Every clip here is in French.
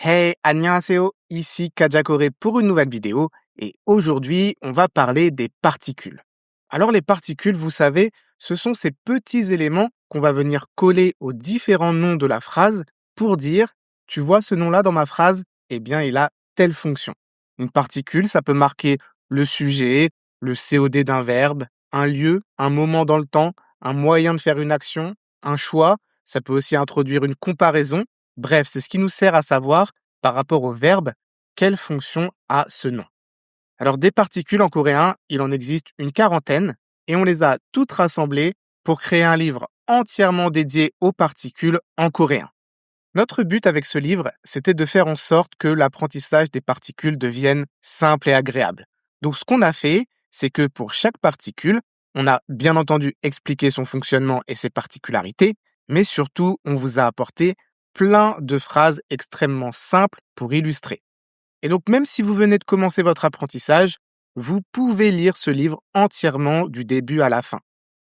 Hey, annyeonghaseyo, ici Kajakore pour une nouvelle vidéo et aujourd'hui on va parler des particules. Alors les particules, vous savez, ce sont ces petits éléments qu'on va venir coller aux différents noms de la phrase pour dire, tu vois ce nom-là dans ma phrase, eh bien il a telle fonction. Une particule, ça peut marquer le sujet, le COD d'un verbe, un lieu, un moment dans le temps, un moyen de faire une action, un choix, ça peut aussi introduire une comparaison. Bref, c'est ce qui nous sert à savoir, par rapport au verbe, quelle fonction a ce nom. Alors, des particules en coréen, il en existe une quarantaine et on les a toutes rassemblées pour créer un livre entièrement dédié aux particules en coréen. Notre but avec ce livre, c'était de faire en sorte que l'apprentissage des particules devienne simple et agréable. Donc, ce qu'on a fait, c'est que pour chaque particule, on a bien entendu expliqué son fonctionnement et ses particularités, mais surtout, on vous a apporté plein de phrases extrêmement simples pour illustrer. Et donc, même si vous venez de commencer votre apprentissage, vous pouvez lire ce livre entièrement du début à la fin.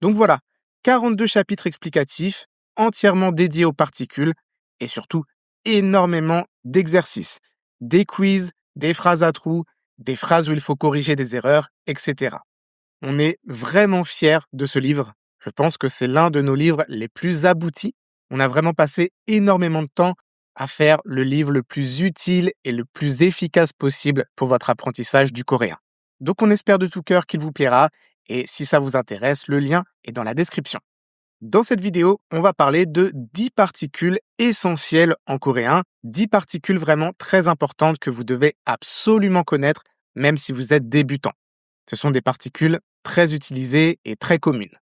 Donc voilà, 42 chapitres explicatifs, entièrement dédiés aux particules, et surtout énormément d'exercices, des quiz, des phrases à trous, des phrases où il faut corriger des erreurs, etc. On est vraiment fiers de ce livre. Je pense que c'est l'un de nos livres les plus aboutis. On a vraiment passé énormément de temps à faire le livre le plus utile et le plus efficace possible pour votre apprentissage du coréen. Donc on espère de tout cœur qu'il vous plaira et si ça vous intéresse, le lien est dans la description. Dans cette vidéo, on va parler de 10 particules essentielles en coréen, 10 particules vraiment très importantes que vous devez absolument connaître même si vous êtes débutant. Ce sont des particules très utilisées et très communes.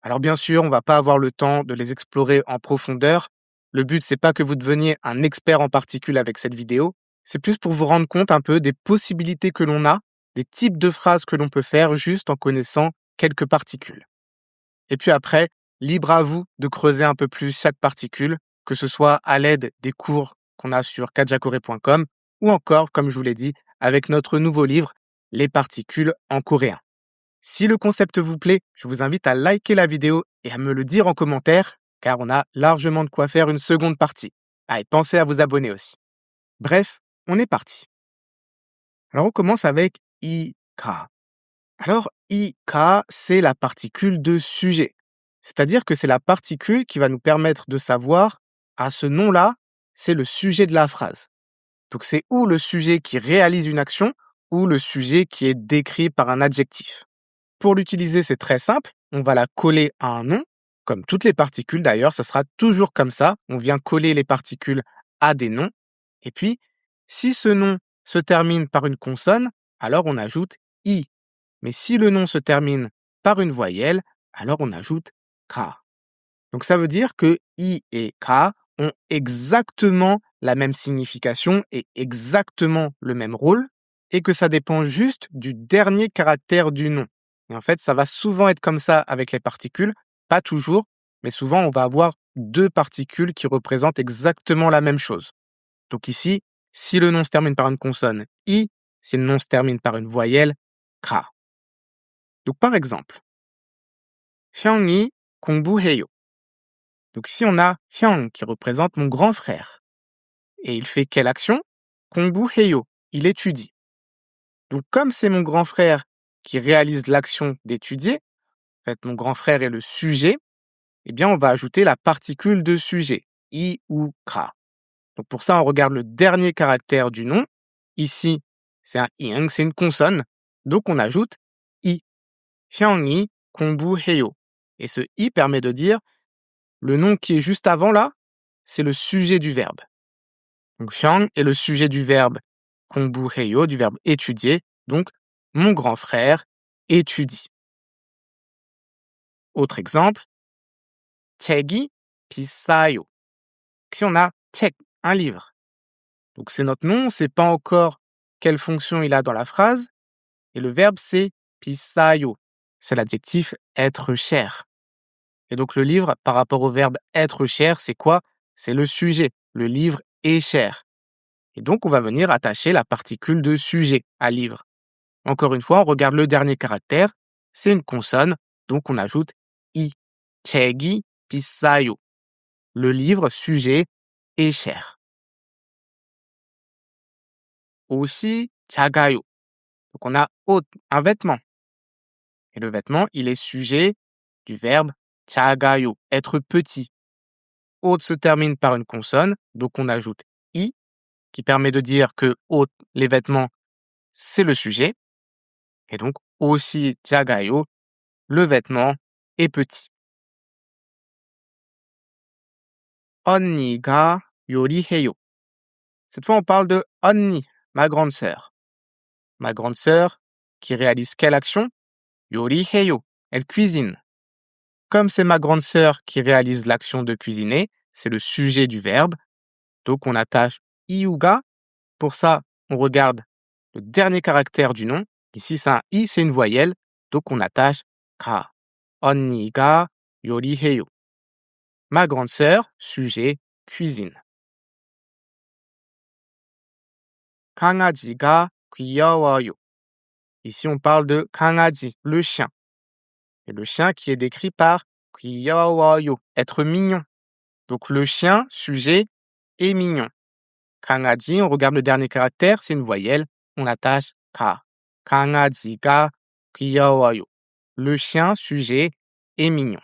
Alors bien sûr, on va pas avoir le temps de les explorer en profondeur. Le but, c'est pas que vous deveniez un expert en particules avec cette vidéo. C'est plus pour vous rendre compte un peu des possibilités que l'on a, des types de phrases que l'on peut faire juste en connaissant quelques particules. Et puis après, libre à vous de creuser un peu plus chaque particule, que ce soit à l'aide des cours qu'on a sur kajakore.com ou encore, comme je vous l'ai dit, avec notre nouveau livre, Les particules en coréen. Si le concept vous plaît, je vous invite à liker la vidéo et à me le dire en commentaire, car on a largement de quoi faire une seconde partie. Ah, et pensez à vous abonner aussi. Bref, on est parti. Alors on commence avec IK. Alors IK, c'est la particule de sujet. C'est-à-dire que c'est la particule qui va nous permettre de savoir, à ce nom-là, c'est le sujet de la phrase. Donc c'est ou le sujet qui réalise une action, ou le sujet qui est décrit par un adjectif. Pour l'utiliser, c'est très simple. On va la coller à un nom. Comme toutes les particules d'ailleurs, ça sera toujours comme ça. On vient coller les particules à des noms. Et puis, si ce nom se termine par une consonne, alors on ajoute i. Mais si le nom se termine par une voyelle, alors on ajoute k. Donc ça veut dire que i et k ont exactement la même signification et exactement le même rôle, et que ça dépend juste du dernier caractère du nom. Et en fait, ça va souvent être comme ça avec les particules, pas toujours, mais souvent on va avoir deux particules qui représentent exactement la même chose. Donc ici, si le nom se termine par une consonne i, si le nom se termine par une voyelle k. Donc par exemple, 형이 공부해요. Donc ici on a hyang qui représente mon grand frère. Et il fait quelle action? 공부해요, il étudie. Donc comme c'est mon grand frère qui réalise l'action d'étudier, en fait mon grand frère est le sujet, eh bien on va ajouter la particule de sujet, i ou kra. Donc pour ça on regarde le dernier caractère du nom. Ici c'est un ing, c'est une consonne, donc on ajoute i. 형이 공부해요. Et ce i permet de dire le nom qui est juste avant là, c'est le sujet du verbe. Donc hyang est le sujet du verbe 공부해요, du verbe étudier. Donc mon grand frère étudie. Autre exemple, 책이 비싸요. Ici on a 책, un livre. Donc c'est notre nom, on ne sait pas encore quelle fonction il a dans la phrase. Et le verbe c'est 비싸요. C'est l'adjectif être cher. Et donc le livre, par rapport au verbe être cher, c'est quoi? C'est le sujet. Le livre est cher. Et donc on va venir attacher la particule de sujet à livre. Encore une fois, on regarde le dernier caractère. C'est une consonne, donc on ajoute i. 책이 비싸요. Le livre, sujet, est cher. 옷이 작아요. Donc on a 옷, un vêtement. Et le vêtement, il est sujet du verbe 작아요, être petit. 옷 se termine par une consonne, donc on ajoute i, qui permet de dire que 옷, les vêtements, c'est le sujet. Et donc 옷이 작아요, le vêtement est petit. 언니가 요리해요. Cette fois, on parle de 언니, ma grande sœur. Ma grande sœur qui réalise quelle action? 요리해요, elle cuisine. Comme c'est ma grande sœur qui réalise l'action de cuisiner, c'est le sujet du verbe. Donc on attache iuga. Pour ça, on regarde le dernier caractère du nom. Ici, c'est un i, c'est une voyelle. Donc on attache ka. 언니가 요리해요. Ma grande sœur, sujet, cuisine. 강아지가 귀여워요. Ici, on parle de 강아지, le chien. Et le chien qui est décrit par 귀여워요, être mignon. Donc le chien, sujet, est mignon. 강아지, on regarde le dernier caractère, c'est une voyelle, on attache ka. 강아지가 귀여워요. Le chien, sujet, est mignon.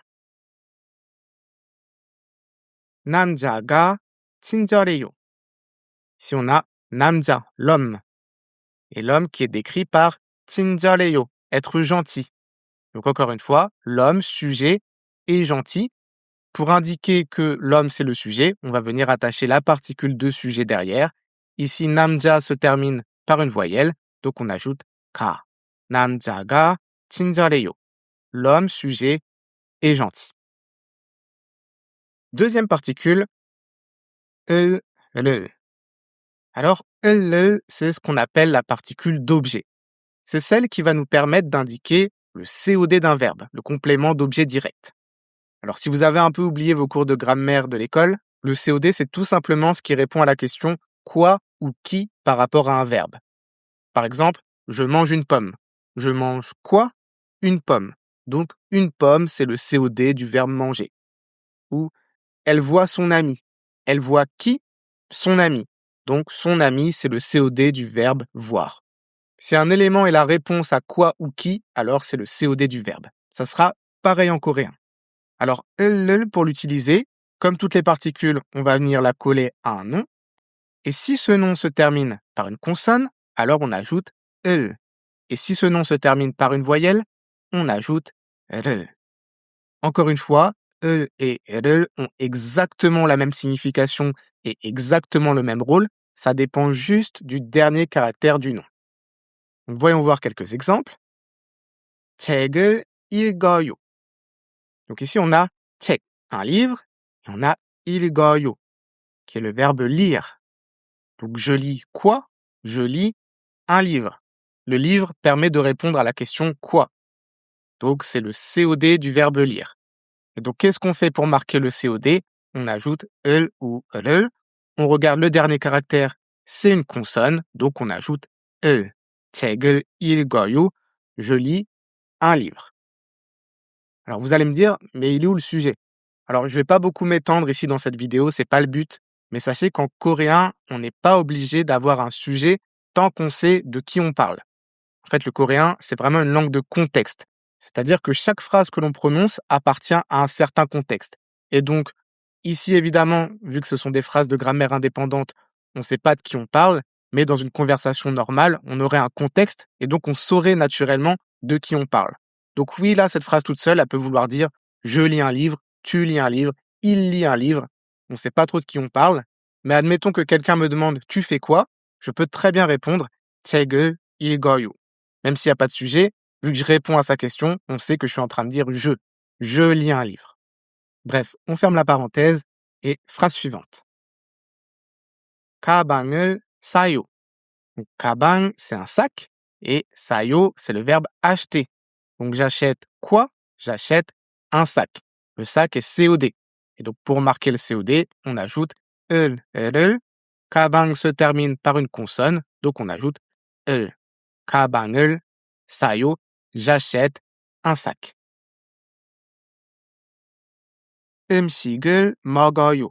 남자가 친절해요. Ici, on a 남자, l'homme. Et l'homme qui est décrit par 친절해요, être gentil. Donc encore une fois, l'homme, sujet, est gentil. Pour indiquer que l'homme c'est le sujet, on va venir attacher la particule de sujet derrière. Ici, 남자 se termine par une voyelle, donc on ajoute ka. 남자가 친절해요. L'homme, sujet, est gentil. Deuxième particule, 을. Alors, 을, c'est ce qu'on appelle la particule d'objet. C'est celle qui va nous permettre d'indiquer le COD d'un verbe, le complément d'objet direct. Alors, si vous avez un peu oublié vos cours de grammaire de l'école, le COD, c'est tout simplement ce qui répond à la question quoi ou qui par rapport à un verbe. Par exemple, je mange une pomme. Je mange quoi? Une pomme. Donc, une pomme, c'est le COD du verbe manger. Ou elle voit son ami. Elle voit qui? Son ami. Donc, son ami, c'est le COD du verbe voir. Si un élément est la réponse à quoi ou qui, alors c'est le COD du verbe. Ça sera pareil en coréen. Alors, 을 pour l'utiliser, comme toutes les particules, on va venir la coller à un nom. Et si ce nom se termine par une consonne, alors on ajoute 을. Et si ce nom se termine par une voyelle, on ajoute 를. Encore une fois, 을 et 를 ont exactement la même signification et exactement le même rôle. Ça dépend juste du dernier caractère du nom. Donc, voyons voir quelques exemples. 책을 읽어요. Donc ici, on a 책, un livre, et on a 읽어요, qui est le verbe lire. Donc je lis quoi? Je lis un livre. Le livre permet de répondre à la question quoi? Donc c'est le COD du verbe lire. Et donc qu'est-ce qu'on fait pour marquer le COD? On ajoute 을 ou 를. On regarde le dernier caractère, c'est une consonne, donc on ajoute 을. 책을 읽어요. Je lis un livre. Alors vous allez me dire, mais il est où le sujet? Alors je vais pas beaucoup m'étendre ici dans cette vidéo, c'est pas le but, mais sachez qu'en coréen, on n'est pas obligé d'avoir un sujet tant qu'on sait de qui on parle. En fait, le coréen, c'est vraiment une langue de contexte. C'est-à-dire que chaque phrase que l'on prononce appartient à un certain contexte. Et donc, ici, évidemment, vu que ce sont des phrases de grammaire indépendante, on ne sait pas de qui on parle, mais dans une conversation normale, on aurait un contexte et donc on saurait naturellement de qui on parle. Donc oui, là, cette phrase toute seule, elle peut vouloir dire « je lis un livre »,« tu lis un livre »,« il lit un livre ». On ne sait pas trop de qui on parle, mais admettons que quelqu'un me demande « tu fais quoi ?» Je peux très bien répondre « 책을 읽어요 ». Même s'il n'y a pas de sujet, vu que je réponds à sa question, on sait que je suis en train de dire « je ». Je lis un livre. Bref, on ferme la parenthèse et phrase suivante. 가방을 사요. Donc, 가방, c'est un sac et 사요, c'est le verbe acheter. Donc, j'achète quoi? J'achète un sac. Le sac est COD. Et donc, pour marquer le COD, on ajoute 을, 를. 가방 se termine par une consonne, donc on ajoute 을. 가방을 사요. J'achète un sac. 음식을 먹어요.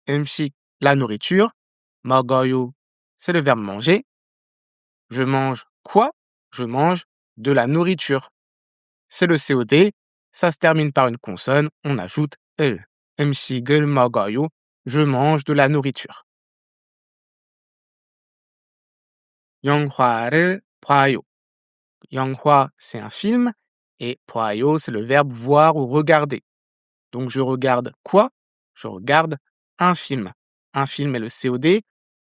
음식, la nourriture. 먹어요, c'est le verbe manger. Je mange quoi? Je mange de la nourriture. C'est le COD, ça se termine par une consonne, on ajoute 을. 음식을 먹어요. Je mange de la nourriture. 영화를 봐요. 영화, c'est un film, et 봐요, c'est le verbe voir ou regarder. Donc je regarde quoi? Je regarde un film. Un film est le COD.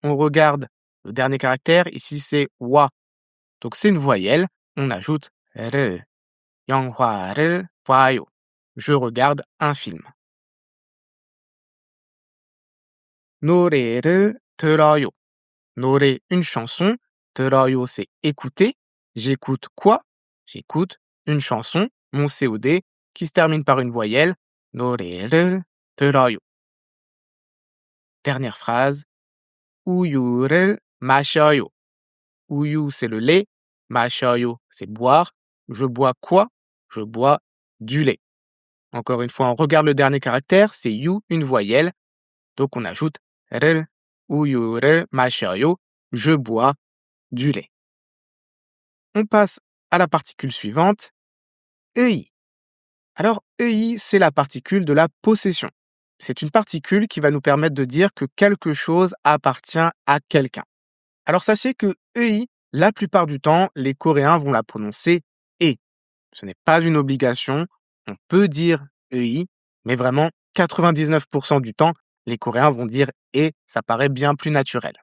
On regarde le dernier caractère, ici c'est wa. Donc c'est une voyelle, on ajoute 를. 영화를 봐요. Je regarde un film. 노래를 들어요. 노래, une chanson. 들어요, c'est écouter. J'écoute quoi? J'écoute une chanson, mon COD, qui se termine par une voyelle. 노래를 들어요. Dernière phrase. 우유를 마셔요. 우유, c'est le lait. 마셔요, c'est boire. Je bois quoi? Je bois du lait. Encore une fois, on regarde le dernier caractère, c'est you, une voyelle. Donc on ajoute 를, 우유를 마셔요. Je bois du lait. On passe à la particule suivante, EI. Alors, EI, c'est la particule de la possession. C'est une particule qui va nous permettre de dire que quelque chose appartient à quelqu'un. Alors, sachez que EI, la plupart du temps, les Coréens vont la prononcer E. Ce n'est pas une obligation. On peut dire EI, mais vraiment, 99% du temps, les Coréens vont dire E. Ça paraît bien plus naturel.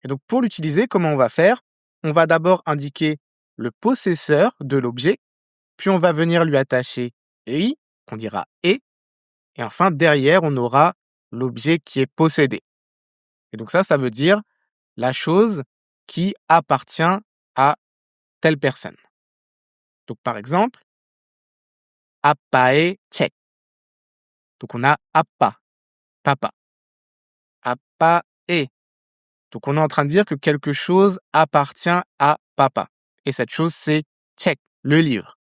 Et donc, pour l'utiliser, comment on va faire? On va d'abord indiquer le possesseur de l'objet, puis on va venir lui attacher EI, qu'on dira E, et enfin, derrière, on aura l'objet qui est possédé. Et donc ça veut dire la chose qui appartient à telle personne. Donc, par exemple, 아빠의 책. Donc, on a 아빠, papa. 아빠의. Donc, on est en train de dire que quelque chose appartient à papa. Et cette chose, c'est 책, le livre.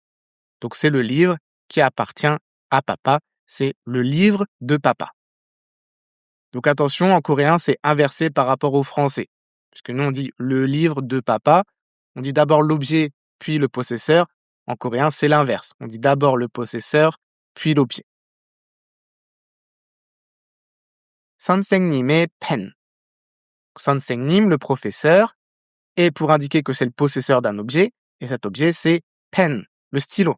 Donc, c'est le livre qui appartient à papa. C'est le livre de papa. Donc, attention, en coréen, c'est inversé par rapport au français. Puisque nous, on dit le livre de papa. On dit d'abord l'objet, puis le possesseur. En coréen, c'est l'inverse. On dit d'abord le possesseur, puis l'objet. 선생님의 pen. 선생님, le professeur. Et pour indiquer que c'est le possesseur d'un objet, et cet objet, c'est pen, le stylo.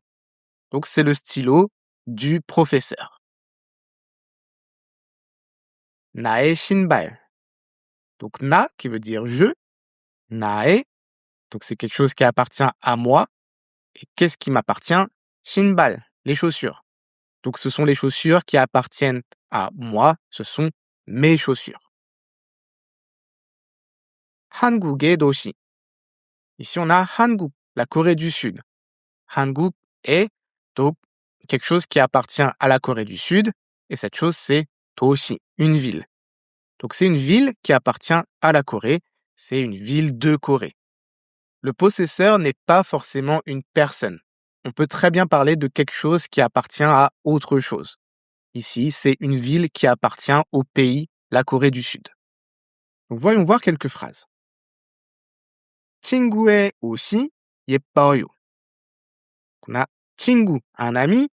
Donc, c'est le stylo du professeur. 나의 신발. Donc, na, qui veut dire je. 나의, donc c'est quelque chose qui appartient à moi. Et qu'est-ce qui m'appartient? 신발, les chaussures. Donc, ce sont les chaussures qui appartiennent à moi. Ce sont mes chaussures. 한국의 도시. Ici, on a 한국, la Corée du Sud. 한국 est donc quelque chose qui appartient à la Corée du Sud. Et cette chose, c'est 도시, une ville. Donc, c'est une ville qui appartient à la Corée. C'est une ville de Corée. Le possesseur n'est pas forcément une personne. On peut très bien parler de quelque chose qui appartient à autre chose. Ici, c'est une ville qui appartient au pays, la Corée du Sud. Donc, voyons voir quelques phrases. 친구의 옷이 예뻐요. On a 친구, un ami.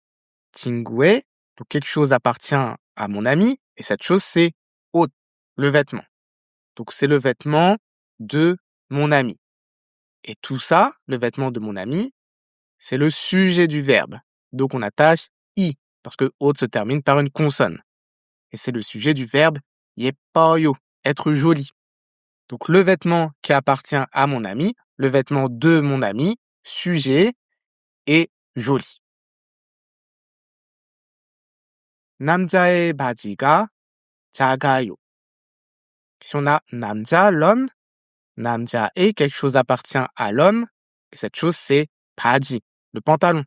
친구의, donc quelque chose appartient à mon ami. Et cette chose, c'est 옷, le vêtement. Donc, c'est le vêtement de mon ami. Et tout ça, le vêtement de mon ami, c'est le sujet du verbe. Donc, on attache i, parce que 옷 se termine par une consonne. Et c'est le sujet du verbe 예뻐요, être joli. Donc, le vêtement qui appartient à mon ami, le vêtement de mon ami, sujet et joli. 남자의 바지가 작아요. Si on a 남자, l'homme, 남자 et quelque chose appartient à l'homme, et cette chose c'est 바지, le pantalon.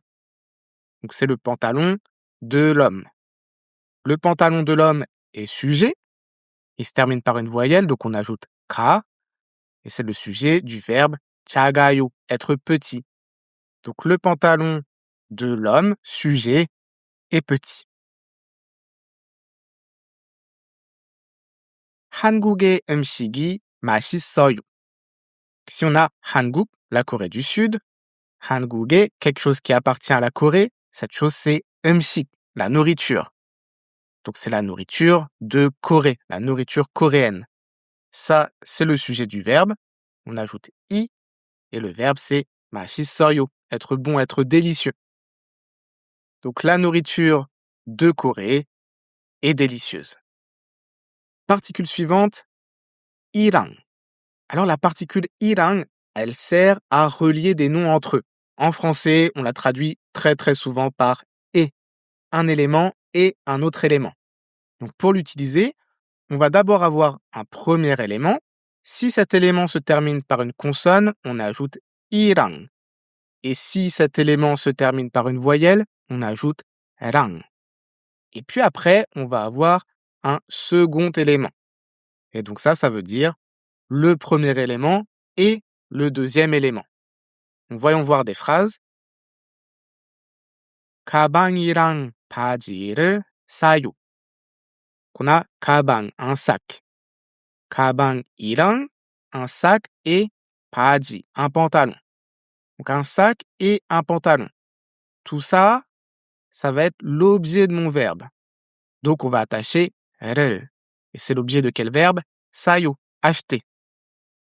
Donc c'est le pantalon de l'homme. Le pantalon de l'homme est sujet, il se termine par une voyelle, donc on ajoute 가, et c'est le sujet du verbe 작아요, être petit. Donc le pantalon de l'homme, sujet, est petit. 한국의 음식이 맛있어요. Si on a Hanguk, la Corée du Sud, Hanguk에 quelque chose qui appartient à la Corée, cette chose c'est 음식, la nourriture. Donc c'est la nourriture de Corée, la nourriture coréenne. Ça, c'est le sujet du verbe. On ajoute i et le verbe c'est 맛있어요, être bon, être délicieux. Donc la nourriture de Corée est délicieuse. Particule suivante, 이랑. Alors la particule 이랑, elle sert à relier des noms entre eux. En français, on la traduit très très souvent par et, un élément et un autre élément. Donc pour l'utiliser, on va d'abord avoir un premier élément. Si cet élément se termine par une consonne, on ajoute 이랑. Et si cet élément se termine par une voyelle, on ajoute 랑. Et puis après, on va avoir un second élément. Et donc ça veut dire le premier élément et le deuxième élément. Donc voyons voir des phrases. 가방이랑 바지를 사요. On a 가방, un sac. 가방이랑, un sac et 바지, un pantalon. Donc un sac et un pantalon. Tout ça, ça va être l'objet de mon verbe. Donc on va attacher 를. Et c'est l'objet de quel verbe? 사요, acheter.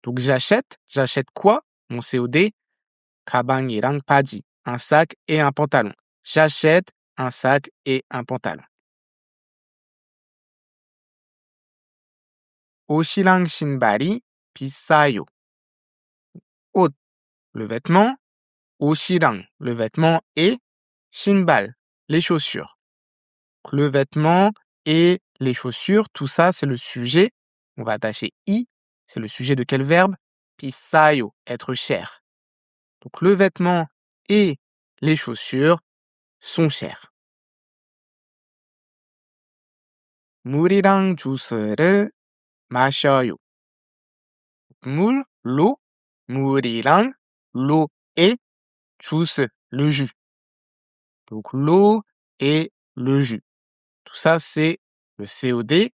Donc j'achète quoi? Mon COD, 가방이랑 바지, un sac et un pantalon. J'achète un sac et un pantalon. 옷이랑 신발이 비싸요. 옷, le vêtement. 옷이랑, le vêtement et 신발, les chaussures. Le vêtement et les chaussures, tout ça, c'est le sujet. On va attacher i. C'est le sujet de quel verbe? 비싸요, être cher. Donc le vêtement et les chaussures sont chers. 물이랑 주스를 마셔요. 물, l'eau. 물이랑, l'eau et juice, le jus. Donc l'eau et le jus. Tout ça, c'est le COD.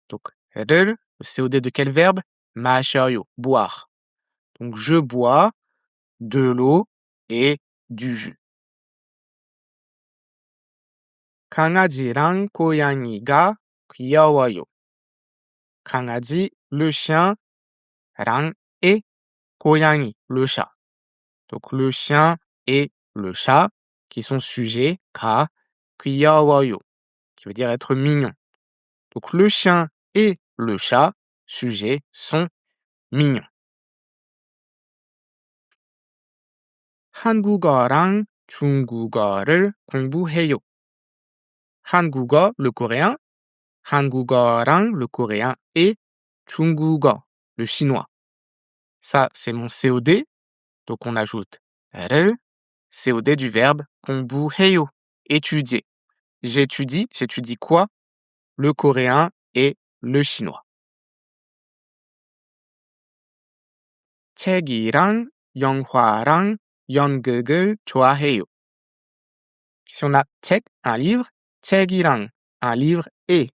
Donc 를, le COD de quel verbe? 마셔요, boire. Donc je bois de l'eau et du jus. 강아지랑 고양이가 귀여워요. 강아지, le chien, 랑 et 고양이, le chat. Donc le chien et le chat qui sont sujets, 가, 귀여워요, qui veut dire être mignon. Donc le chien et le chat, sujets, sont mignons. 한국어랑 중국어를 공부해요. 한국어, le coréen. 한국어랑, le coréen. Et 중국어, le chinois. Ça, c'est mon COD. Donc on ajoute 를, COD du verbe 공부해요, étudier. J'étudie quoi? Le coréen et le chinois. 책이랑 영화랑 연극을 좋아해요. Si on a 책, un livre, 책이랑, un livre et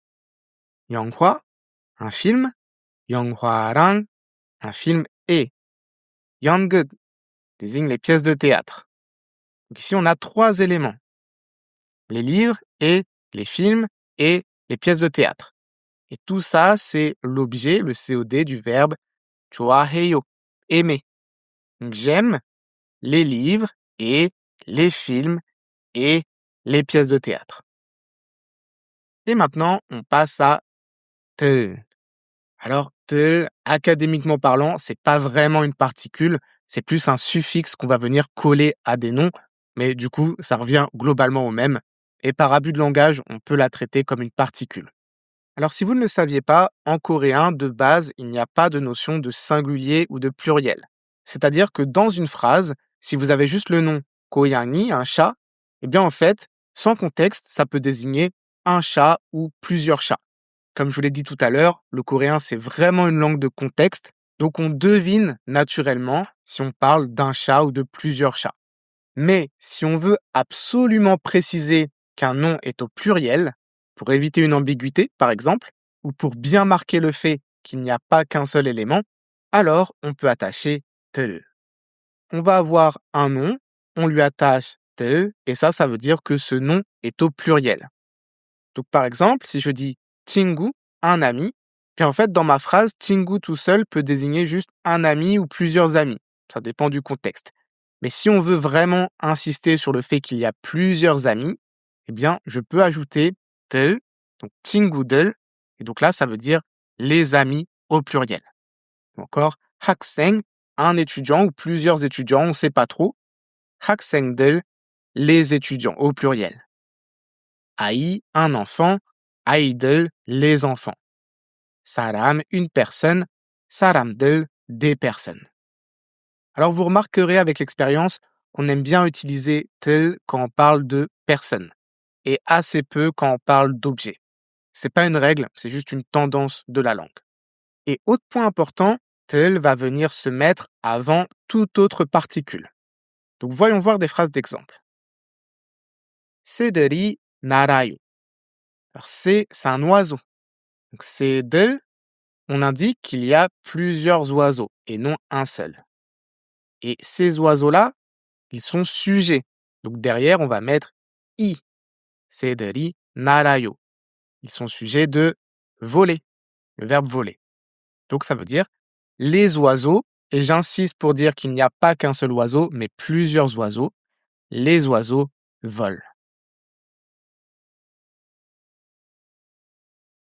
영화, un film, 영화랑, un film et 연극 désigne les pièces de théâtre. Donc ici, on a trois éléments. Les livres et les films et les pièces de théâtre. Et tout ça, c'est l'objet, le COD du verbe 좋아해요, aimer. Donc j'aime les livres et les films et les pièces de théâtre. Et maintenant, on passe à 들. Alors, 들, académiquement parlant, c'est pas vraiment une particule, c'est plus un suffixe qu'on va venir coller à des noms, mais du coup, ça revient globalement au même. Et par abus de langage, on peut la traiter comme une particule. Alors, si vous ne le saviez pas, en coréen, de base, il n'y a pas de notion de singulier ou de pluriel. C'est-à-dire que dans une phrase, si vous avez juste le nom 고양이, un chat, eh bien en fait, sans contexte, ça peut désigner un chat ou plusieurs chats. Comme je vous l'ai dit tout à l'heure, le coréen, c'est vraiment une langue de contexte, donc on devine naturellement si on parle d'un chat ou de plusieurs chats. Mais si on veut absolument préciser qu'un nom est au pluriel, pour éviter une ambiguïté, par exemple, ou pour bien marquer le fait qu'il n'y a pas qu'un seul élément, alors on peut attacher tel. On va avoir un nom, on lui attache tel, et ça veut dire que ce nom est au pluriel. Donc par exemple, si je dis 친구, un ami, puis en fait dans ma phrase, 친구 tout seul peut désigner juste un ami ou plusieurs amis. Ça dépend du contexte. Mais si on veut vraiment insister sur le fait qu'il y a plusieurs amis, eh bien je peux ajouter 들, donc 친구들, et donc là ça veut dire les amis au pluriel. Ou encore 학생, un étudiant ou plusieurs étudiants, on ne sait pas trop. 학생들, les étudiants au pluriel. 아이, un enfant. 아이들, les enfants. 사람, une personne. 사람들, des personnes. Alors vous remarquerez avec l'expérience qu'on aime bien utiliser tel quand on parle de personne et assez peu quand on parle d'objet. C'est pas une règle, c'est juste une tendance de la langue. Et autre point important, tel va venir se mettre avant toute autre particule. Donc voyons voir des phrases d'exemple. 새들이 날아요. Alors c'est un oiseau. Donc 새들, on indique qu'il y a plusieurs oiseaux et non un seul. Et ces oiseaux-là, ils sont sujets. Donc derrière, on va mettre i. 새들이 날아요. Ils sont sujets de voler, le verbe voler. Donc ça veut dire les oiseaux, et j'insiste pour dire qu'il n'y a pas qu'un seul oiseau, mais plusieurs oiseaux. Les oiseaux volent.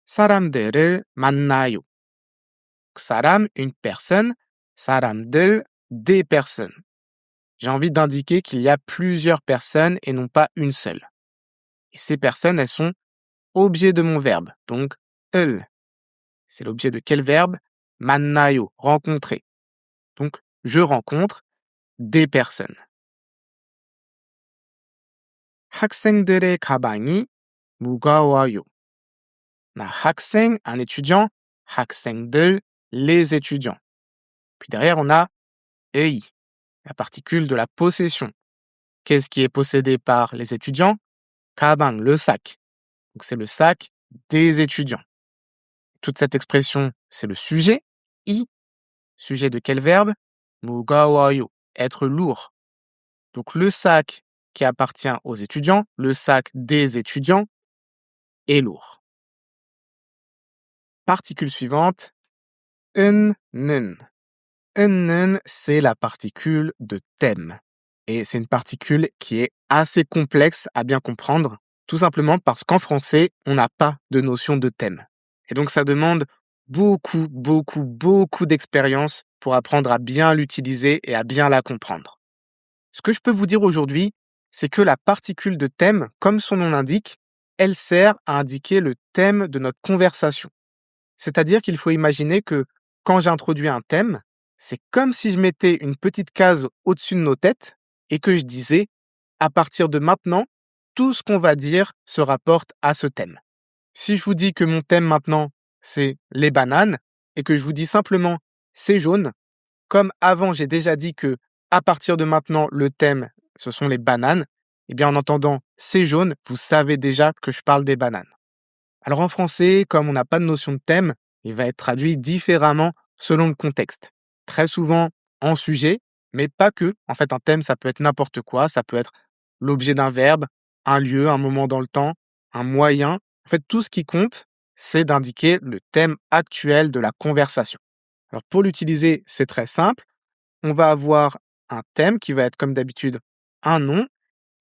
사람들을 만나요. 사람, une personne. 사람들, des personnes. J'ai envie d'indiquer qu'il y a plusieurs personnes et non pas une seule. Et ces personnes, elles sont objet de mon verbe, donc 을. C'est l'objet de quel verbe? 만나요, rencontrer. Donc, je rencontre des personnes. 학생들의 가방이 무거워요. 학생, un étudiant. 학생들, les étudiants. Puis derrière, on a 의, la particule de la possession. Qu'est-ce qui est possédé par les étudiants? 가방, le sac. Donc, c'est le sac des étudiants. Toute cette expression, c'est le sujet. 이, sujet de quel verbe? 무거워요, être lourd. Donc, le sac qui appartient aux étudiants, le sac des étudiants, est lourd. Particule suivante, 는. 는, c'est la particule de thème. Et c'est une particule qui est assez complexe à bien comprendre, tout simplement parce qu'en français, on n'a pas de notion de thème. Et donc ça demande beaucoup d'expérience pour apprendre à bien l'utiliser et à bien la comprendre. Ce que je peux vous dire aujourd'hui, c'est que la particule de thème, comme son nom l'indique, elle sert à indiquer le thème de notre conversation. C'est-à-dire qu'il faut imaginer que quand j'introduis un thème, c'est comme si je mettais une petite case au-dessus de nos têtes et que je disais, à partir de maintenant, tout ce qu'on va dire se rapporte à ce thème. Si je vous dis que mon thème maintenant, c'est les bananes, et que je vous dis simplement c'est jaune, comme avant j'ai déjà dit que à partir de maintenant, le thème, ce sont les bananes, eh bien en entendant c'est jaune, vous savez déjà que je parle des bananes. Alors en français, comme on n'a pas de notion de thème, il va être traduit différemment selon le contexte. Très souvent en sujet, mais pas que. En fait, un thème, ça peut être n'importe quoi. Ça peut être l'objet d'un verbe, un lieu, un moment dans le temps, un moyen. En fait, tout ce qui compte, c'est d'indiquer le thème actuel de la conversation. Alors pour l'utiliser, c'est très simple. On va avoir un thème qui va être comme d'habitude un nom.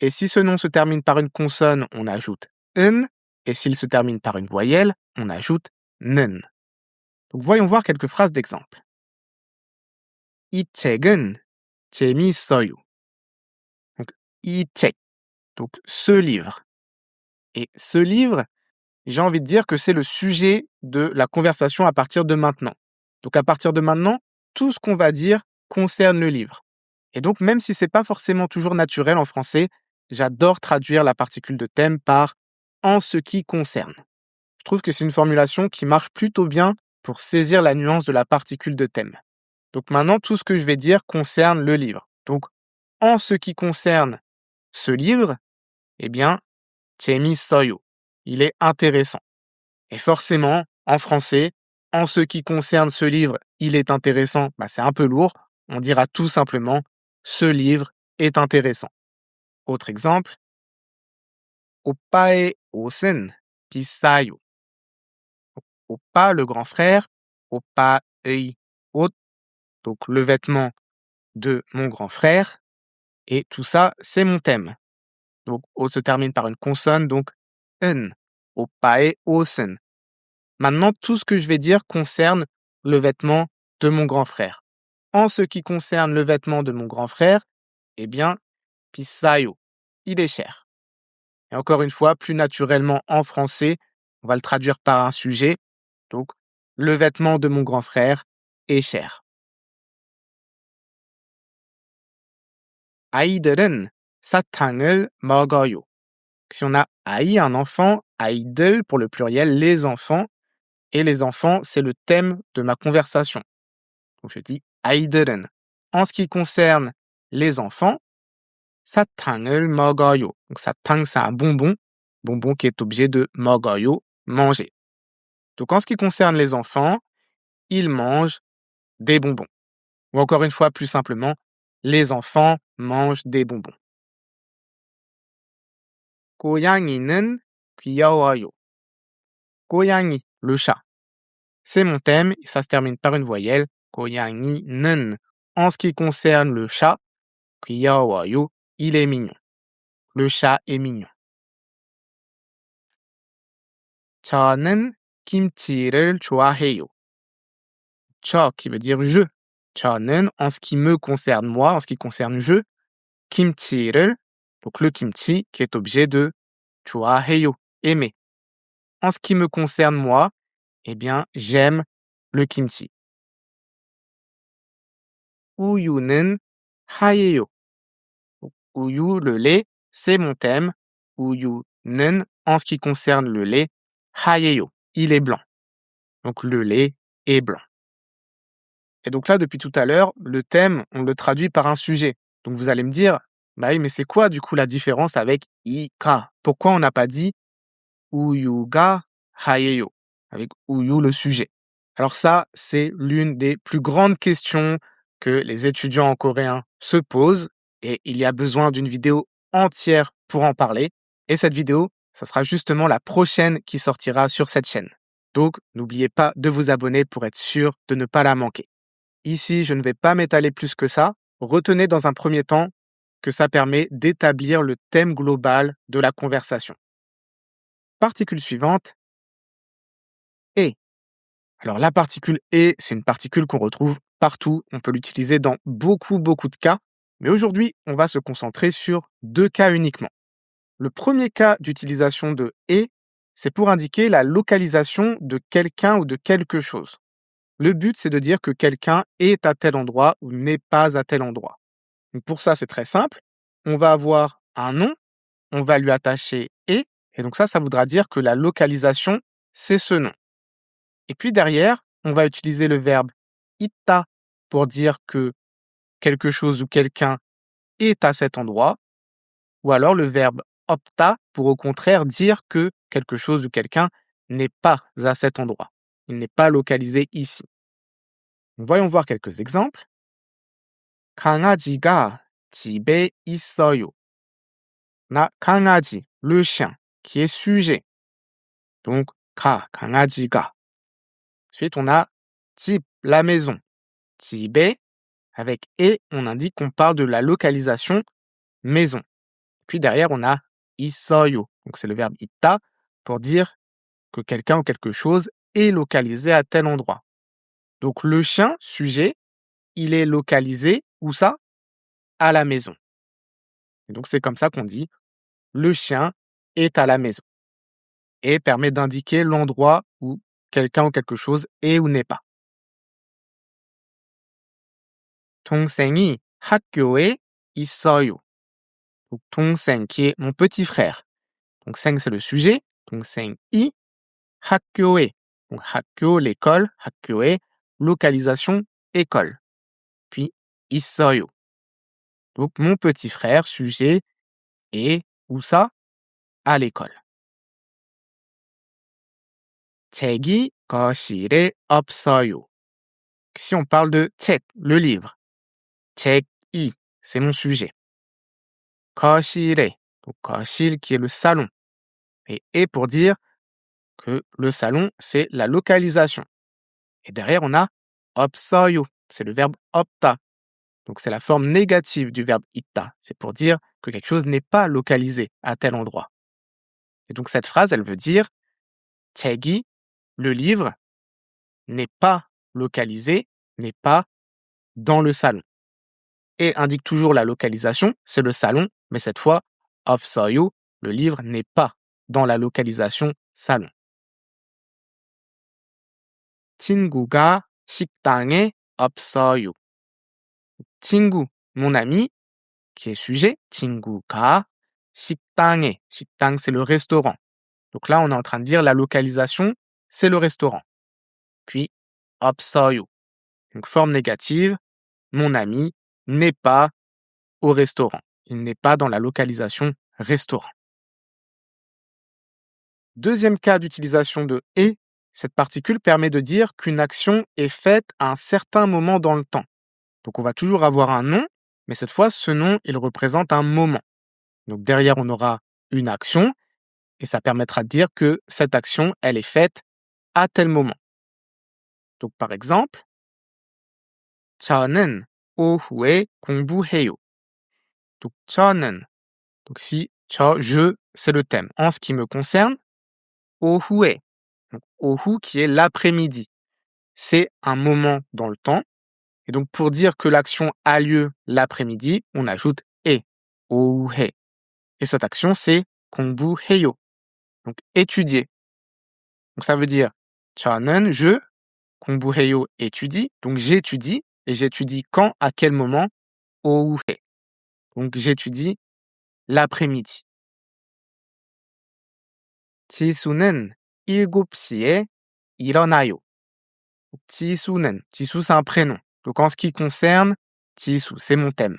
Et si ce nom se termine par une consonne, on ajoute n. Et s'il se termine par une voyelle, on ajoute 는. Donc voyons voir quelques phrases d'exemple. 이 책은 재미있어요. Donc 이 책, donc ce livre. Et ce livre, j'ai envie de dire que c'est le sujet de la conversation à partir de maintenant. Donc à partir de maintenant, tout ce qu'on va dire concerne le livre. Et donc même si c'est pas forcément toujours naturel en français, j'adore traduire la particule de thème par en ce qui concerne. Je trouve que c'est une formulation qui marche plutôt bien pour saisir la nuance de la particule de thème. Donc maintenant, tout ce que je vais dire concerne le livre. Donc, en ce qui concerne ce livre, eh bien, 재밌어요. Il est intéressant. Et forcément, en français, en ce qui concerne ce livre, il est intéressant, c'est un peu lourd. on dira tout simplement ce livre est intéressant. Autre exemple, 오빠의 옷은 비싸요. Oppa, le grand frère, 오빠의 옷, donc le vêtement de mon grand frère, et tout ça, c'est mon thème. Donc, O se termine par une consonne, donc 은, 오빠의 옷은. Maintenant, tout ce que je vais dire concerne le vêtement de mon grand frère. En ce qui concerne le vêtement de mon grand frère, eh bien, 비싸요, il est cher. Et encore une fois, plus naturellement en français, on va le traduire par un sujet. Donc, le vêtement de mon grand frère est cher. 아이들은 사탕을 먹어요. Si on a 아이, un enfant, 아이들 pour le pluriel, les enfants. Et les enfants, c'est le thème de ma conversation. Donc je dis 아이들은. En ce qui concerne les enfants, 사탕을 먹어요. Donc 사탕, c'est un bonbon. Bonbon qui est objet de 먹어요, manger. Donc en ce qui concerne les enfants, ils mangent des bonbons. Ou encore une fois, plus simplement, les enfants mangent des bonbons. 고양이는 귀여워요. 고양이, le chat. C'est mon thème, et ça se termine par une voyelle. 고양이는. En ce qui concerne le chat, 귀여워요, il est mignon. Le chat est mignon. 저는 김치를 좋아해요. 저 qui veut dire je. 저는, en ce qui me concerne moi, en ce qui concerne je, 김치를, donc le kimchi qui est objet de 좋아해요, aimer. En ce qui me concerne moi, eh bien, j'aime le kimchi. 우유는 하얘요. 우유, le lait, c'est mon thème. 우유는, en ce qui concerne le lait, 하얘요, il est blanc. Donc le lait est blanc. Et donc là, depuis tout à l'heure, le thème, on le traduit par un sujet. Donc vous allez me dire, bah oui, mais c'est quoi du coup la différence avec ika? Pourquoi on n'a pas dit 우유가 하얘요 avec 우유 le sujet? Alors ça, c'est l'une des plus grandes questions que les étudiants en coréen se posent et il y a besoin d'une vidéo entière pour en parler. Et cette vidéo, ça sera justement la prochaine qui sortira sur cette chaîne. Donc, n'oubliez pas de vous abonner pour être sûr de ne pas la manquer. Ici, je ne vais pas m'étaler plus que ça. Retenez dans un premier temps que ça permet d'établir le thème global de la conversation. Particule suivante, et. Alors la particule et, c'est une particule qu'on retrouve partout, on peut l'utiliser dans beaucoup de cas, mais aujourd'hui, on va se concentrer sur 2 cas uniquement. Le premier cas d'utilisation de et, c'est pour indiquer la localisation de quelqu'un ou de quelque chose. Le but, c'est de dire que quelqu'un est à tel endroit ou n'est pas à tel endroit. Donc pour ça, c'est très simple. On va avoir un nom, on va lui attacher et donc ça voudra dire que la localisation, c'est ce nom. Et puis derrière, on va utiliser le verbe 있다 pour dire que quelque chose ou quelqu'un est à cet endroit, ou alors le verbe 없다 pour au contraire dire que quelque chose ou quelqu'un n'est pas à cet endroit. Il n'est pas localisé ici. Voyons voir quelques exemples. 강아지가 집에 있어요. On a 강아지, le chien, qui est sujet. Donc, 강아지가. Ensuite, on a 집, la maison. 집에, avec et, on indique qu'on parle de la localisation maison. Puis derrière, on a 있어요. Donc, c'est le verbe 있다 pour dire que quelqu'un ou quelque chose est localisé à tel endroit. Donc, le chien, sujet, il est localisé, où ça? À la maison. Et donc, c'est comme ça qu'on dit le chien est à la maison. Et permet d'indiquer l'endroit où quelqu'un ou quelque chose est ou n'est pas. 동생이 학교에 있어요. Donc, 동생 qui est mon petit frère. 동생 c'est le sujet. 동생이 학교에. Donc 학교 l'école, 학교에 localisation école. Puis 있어요. Donc mon petit frère sujet est où ça? À l'école. 책이 거실에 없어요. Si on parle de 책, le livre. 책이, c'est mon sujet. 거실에, donc 거실 qui est le salon. Et pour dire que le salon, c'est la localisation. Et derrière, on a 없어요, c'est le verbe 없다. Donc c'est la forme négative du verbe 있다. C'est pour dire que quelque chose n'est pas localisé à tel endroit. Et donc cette phrase, elle veut dire 책이, le livre, n'est pas localisé, n'est pas dans le salon. Et indique toujours la localisation, c'est le salon, mais cette fois, 없어요, le livre n'est pas dans la localisation salon. 친구가 식당에 없어요. 친구, mon ami, qui est sujet, 친구가 식당에. 식당, c'est le restaurant. Donc là, on est en train de dire la localisation, c'est le restaurant. Puis, 없어요. Donc forme négative, mon ami n'est pas au restaurant. Il n'est pas dans la localisation restaurant. Deuxième cas d'utilisation de « et », cette particule permet de dire qu'une action est faite à un certain moment dans le temps. Donc on va toujours avoir un nom, mais cette fois, ce nom, il représente un moment. Donc derrière, on aura une action, et ça permettra de dire que cette action, elle est faite à tel moment. Donc par exemple, 저는 오후에 공부해요. Donc 저는, donc si je, c'est le thème. En ce qui me concerne, 오후에, donc 오후 qui est l'après-midi. C'est un moment dans le temps. Et donc pour dire que l'action a lieu l'après-midi, on ajoute 에, 오후에. Et cette action, c'est 공부해요. Donc étudier. Donc ça veut dire 저는, je, 공부해요, étudie. Donc j'étudie. Et j'étudie quand, à quel moment? 오후에. Donc j'étudie l'après-midi. 지수는 7시에 일어나요. 지수는, 지수 c'est un prénom. Donc en ce qui concerne, 지수, c'est mon thème.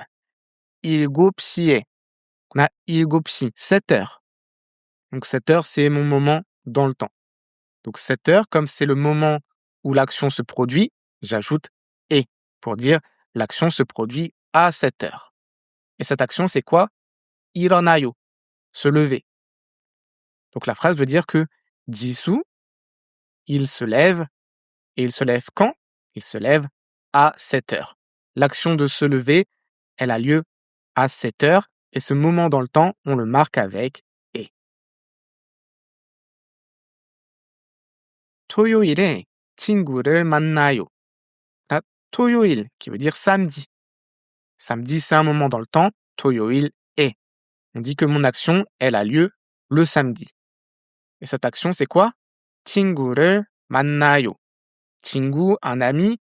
7시에, on a 7시, 7 heures. Donc 7 heures, c'est mon moment dans le temps. Donc 7 heures, comme c'est le moment où l'action se produit, j'ajoute et pour dire l'action se produit à 7 heures. Et cette action, c'est quoi? 일어나요, se lever. Donc la phrase veut dire que 지수, il se lève, et il se lève quand? Il se lève à 7 heures. L'action de se lever, elle a lieu à 7 heures, et ce moment dans le temps, on le marque avec et. 토요일에 친구를 만나요. Là, 토요일, qui veut dire samedi. Samedi, c'est un moment dans le temps. 토요일 에. On dit que mon action, elle a lieu le samedi. Et cette action, c'est quoi? 친구를 만나요. 친구, un ami,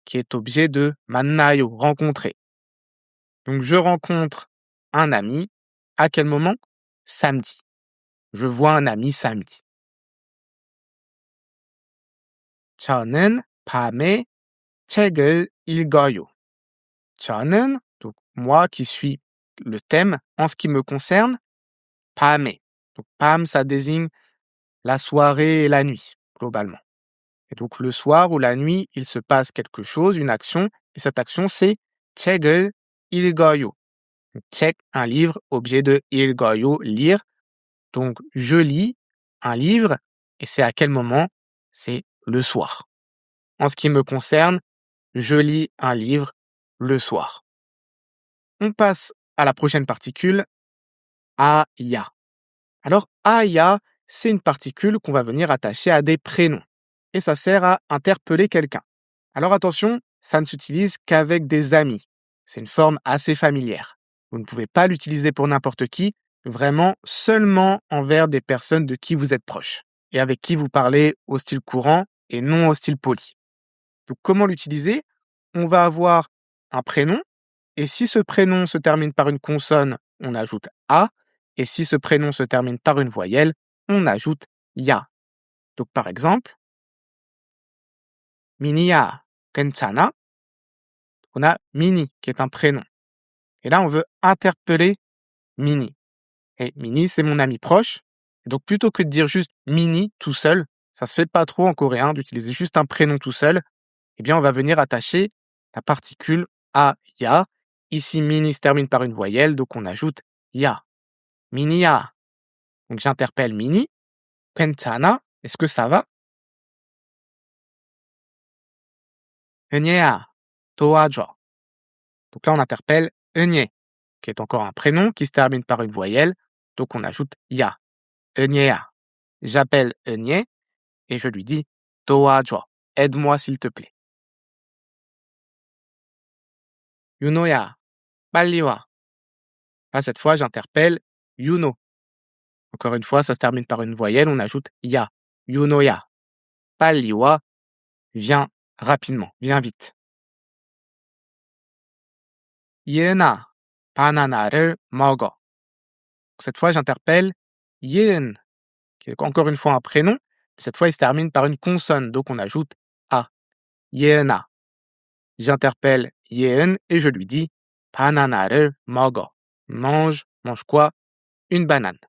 qui est objet de 만나요, rencontrer. Donc, je rencontre un ami. À quel moment? Samedi. Je vois un ami samedi. 저는 밤에 책을 읽어요. 저는, donc moi qui suis le thème, en ce qui me concerne, 밤에. Donc 밤, ça désigne la soirée et la nuit, globalement. Et donc le soir ou la nuit, il se passe quelque chose, une action, et cette action, c'est 책을 읽어요. Donc, 책, un livre, objet de 읽어요, lire. Donc je lis un livre, et c'est à quel moment? C'est le soir. En ce qui me concerne, je lis un livre le soir. On passe à la prochaine particule, aya. Alors, aya, c'est une particule qu'on va venir attacher à des prénoms. Et ça sert à interpeller quelqu'un. Alors attention, ça ne s'utilise qu'avec des amis. C'est une forme assez familière. Vous ne pouvez pas l'utiliser pour n'importe qui, vraiment seulement envers des personnes de qui vous êtes proche et avec qui vous parlez au style courant et non au style poli. Donc comment l'utiliser? On va avoir un prénom, et si ce prénom se termine par une consonne, on ajoute a, et si ce prénom se termine par une voyelle, on ajoute ya. Donc par exemple, 미니야, 괜찮아? On a Mini qui est un prénom. Et là, on veut interpeller Mini. Et Mini, c'est mon ami proche. Et donc plutôt que de dire juste Mini tout seul, ça se fait pas trop en coréen d'utiliser juste un prénom tout seul, eh bien on va venir attacher la particule a, ya. Ici, mini se termine par une voyelle, donc on ajoute ya. Mini-ya. Donc j'interpelle Mini. 괜찮아? Est-ce que ça va? 은혜야, 도와줘. Donc là, on interpelle 은혜, qui est encore un prénom qui se termine par une voyelle, donc on ajoute ya. 은혜야. J'appelle 은혜 et je lui dis 도와줘. Aide-moi s'il te plaît. 윤호야, 빨리 와. Là, cette fois, j'interpelle Yuno. Encore une fois, ça se termine par une voyelle, on ajoute ya. 윤호야, 빨리 와. Viens rapidement, viens vite. 예은아, 바나나를 먹어. Cette fois, j'interpelle 예은, qui est encore une fois un prénom. Cette fois, il se termine par une consonne, donc on ajoute a. 예은아. J'interpelle 예은 et je lui dis 바나나를 먹어. Mange quoi? Une banane.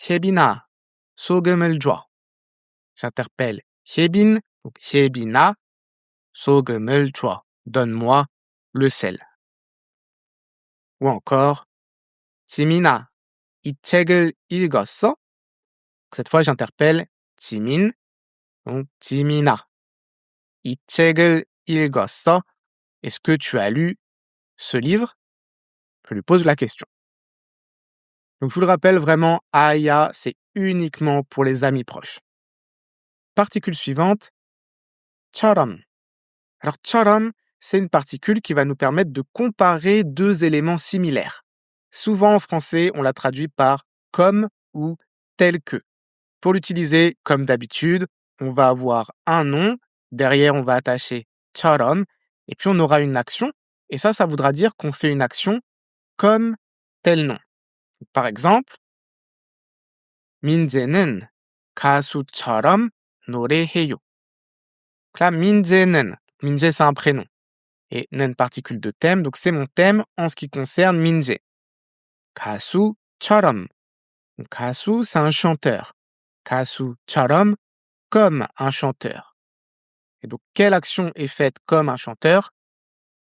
혜빈아, 소금을 줘. J'interpelle 혜빈, donc 혜빈아, 소금을 줘. Donne-moi le sel. Ou encore 지민아, 이 책을 읽었어? Cette fois, j'interpelle 지민, donc 지민아. 이 책을 읽었어? Est-ce que tu as lu ce livre? Je lui pose la question. Donc, je vous le rappelle vraiment, aya, c'est uniquement pour les amis proches. Particule suivante, 처럼. Alors, 처럼, c'est une particule qui va nous permettre de comparer deux éléments similaires. Souvent, en français, on la traduit par comme ou tel que. Pour l'utiliser, comme d'habitude, on va avoir un nom, derrière, on va attacher 처럼, et puis on aura une action, et ça voudra dire qu'on fait une action comme tel nom. Par exemple, 민재는 가수처럼 노래해요. Donc là, 민재는, 민재 c'est un prénom, et 는 particule de thème, donc c'est mon thème en ce qui concerne 민재. 가수처럼, donc 가수 c'est un chanteur. 가수처럼, comme un chanteur. Et donc, quelle action est faite comme un chanteur?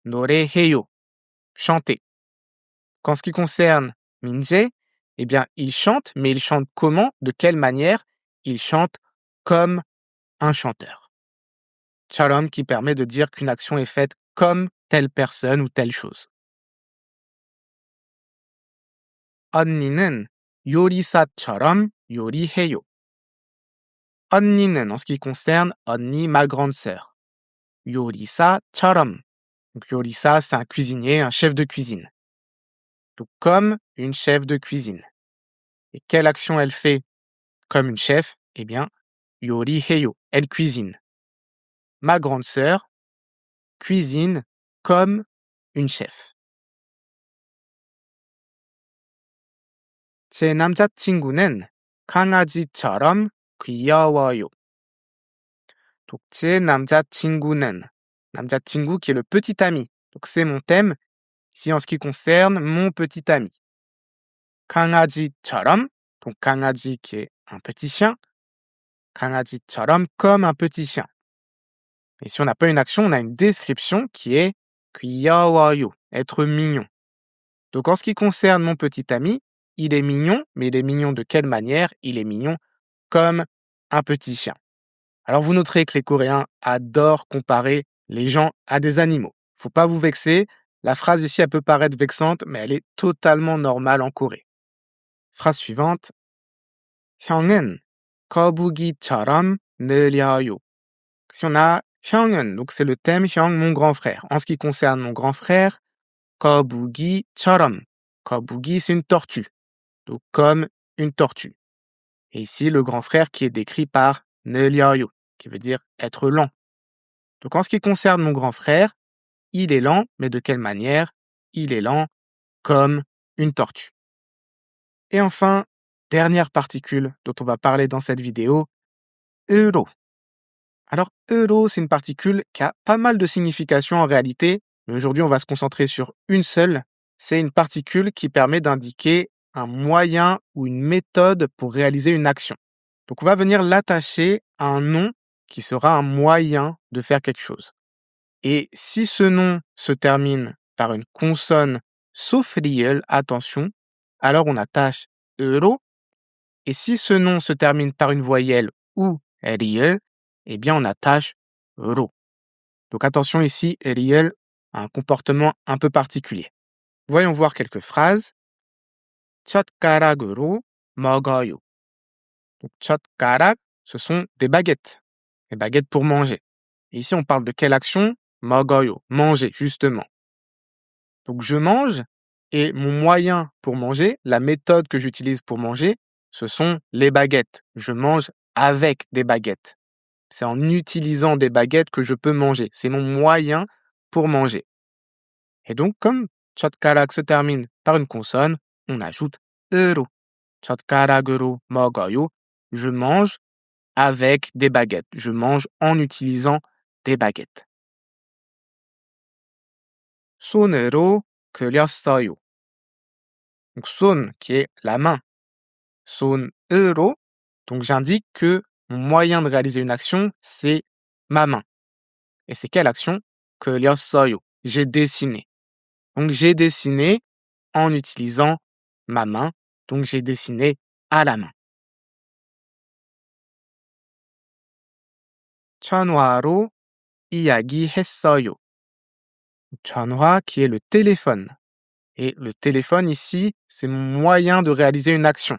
노래해요, chanter. Qu'en ce qui concerne 민재, eh bien, il chante, mais il chante comment? De quelle manière? Il chante comme un chanteur. 처럼 qui permet de dire qu'une action est faite comme telle personne ou telle chose. 언니는 요리사처럼 요리해요. 언니는 en ce qui concerne 언니, ma grande sœur. 요리사처럼. Donc 요리사, c'est un cuisinier, un chef de cuisine. Donc comme une chef de cuisine. Et quelle action elle fait comme une chef? Eh bien, 요리해요, elle cuisine. Ma grande sœur cuisine comme une chef. 제 남자친구는 강아지처럼 귀여워요. Donc, 제 남자친구는, 남자친구 qui est le petit ami. Donc, c'est mon thème, ici en ce qui concerne mon petit ami. 강아지처럼, donc 강아지 qui est un petit chien. 강아지처럼 comme un petit chien. Et si on n'a pas une action, on a une description qui est 귀여워요, être mignon. Donc, en ce qui concerne mon petit ami, il est mignon, mais il est mignon de quelle manière? Il est mignon comme un petit chien. Alors, vous noterez que les Coréens adorent comparer les gens à des animaux. Faut pas vous vexer. La phrase ici, elle peut paraître vexante, mais elle est totalement normale en Corée. Phrase suivante. 형은 거북이처럼 느려요. Si on a 형은, donc c'est le thème 형, mon grand frère. En ce qui concerne mon grand frère, 거북이처럼. 거북이, c'est une tortue. Donc comme une tortue. Et ici, le grand frère qui est décrit par 느려요, qui veut dire être lent. Donc en ce qui concerne mon grand frère, il est lent, mais de quelle manière? Il est lent comme une tortue. Et enfin, dernière particule dont on va parler dans cette vidéo, euro. Alors euro, c'est une particule qui a pas mal de significations en réalité, mais aujourd'hui on va se concentrer sur une seule. C'est une particule qui permet d'indiquer un moyen ou une méthode pour réaliser une action. Donc on va venir l'attacher à un nom qui sera un moyen de faire quelque chose. Et si ce nom se termine par une consonne sauf riel, attention, alors on attache euro. Et si ce nom se termine par une voyelle ou riel, eh bien on attache ro. Donc attention ici, riel a un comportement un peu particulier. Voyons voir quelques phrases. 젓가락으로 먹어요. Donc 젓가락, ce sont des baguettes pour manger. Et ici on parle de quelle action? 먹어요, manger justement. Donc je mange et mon moyen pour manger, la méthode que j'utilise pour manger, ce sont les baguettes. Je mange avec des baguettes. C'est en utilisant des baguettes que je peux manger. C'est mon moyen pour manger. Et donc, comme 젓가락 se termine par une consonne, on ajoute 으로. 젓가락으로 먹어요. Je mange avec des baguettes. Je mange en utilisant des baguettes. 손으로 그렸어요. Donc, 손 qui est la main. 손으로, donc j'indique que mon moyen de réaliser une action, c'est ma main. Et c'est quelle action? 그렸어요. J'ai dessiné. Donc j'ai dessiné en utilisant ma main. Donc j'ai dessiné à la main. 전화로 이야기했어요. 전화 qui est le téléphone. Et le téléphone ici, c'est mon moyen de réaliser une action.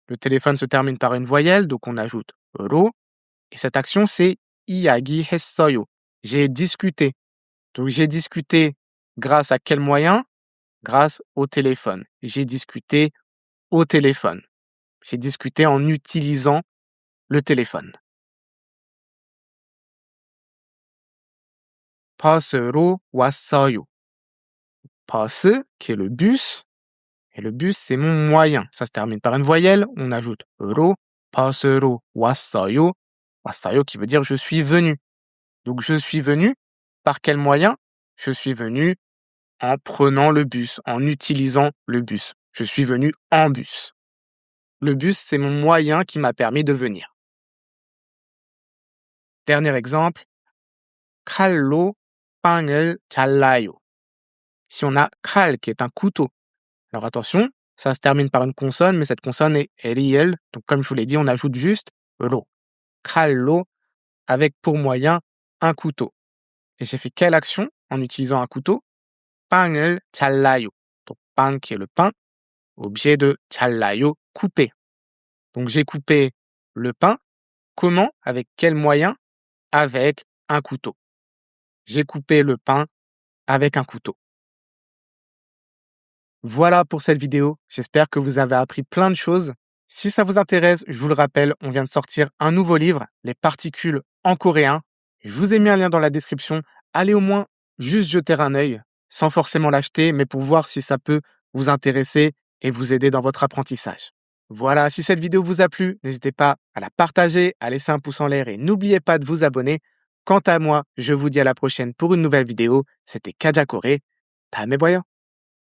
Le téléphone se termine par une voyelle, donc on ajoute 로. Et cette action, c'est 이야기했어요. J'ai discuté. Donc j'ai discuté grâce à quel moyen? Grâce au téléphone. J'ai discuté au téléphone. J'ai discuté en utilisant le téléphone. 버스로 왔어요. 버스, qui est le bus. Et le bus, c'est mon moyen. Ça se termine par une voyelle. On ajoute 로. 버스로 왔어요. 왔어요 qui veut dire je suis venu. Donc je suis venu par quel moyen? Je suis venu en prenant le bus, en utilisant le bus. Je suis venu en bus. Le bus, c'est mon moyen qui m'a permis de venir. Dernier exemple. 칼로 빵을 잘라요. Si on a 칼 qui est un couteau. Alors attention, ça se termine par une consonne, mais cette consonne est riel. Donc comme je vous l'ai dit, on ajoute juste 로. 칼로 avec pour moyen un couteau. Et j'ai fait quelle action en utilisant un couteau? 빵을 잘라요. Donc 빵 qui est le pain, objet de 잘라요, couper. Donc j'ai coupé le pain. Comment? Avec quel moyen? Avec un couteau. J'ai coupé le pain avec un couteau. Voilà pour cette vidéo. J'espère que vous avez appris plein de choses. Si ça vous intéresse, je vous le rappelle, on vient de sortir un nouveau livre, Les particules en coréen. Je vous ai mis un lien dans la description. Allez au moins juste jeter un œil, sans forcément l'acheter, mais pour voir si ça peut vous intéresser et vous aider dans votre apprentissage. Voilà, si cette vidéo vous a plu, n'hésitez pas à la partager, à laisser un pouce en l'air et n'oubliez pas de vous abonner. Quant à moi, je vous dis à la prochaine pour une nouvelle vidéo. C'était Kaja Corée. 다음에 봐요.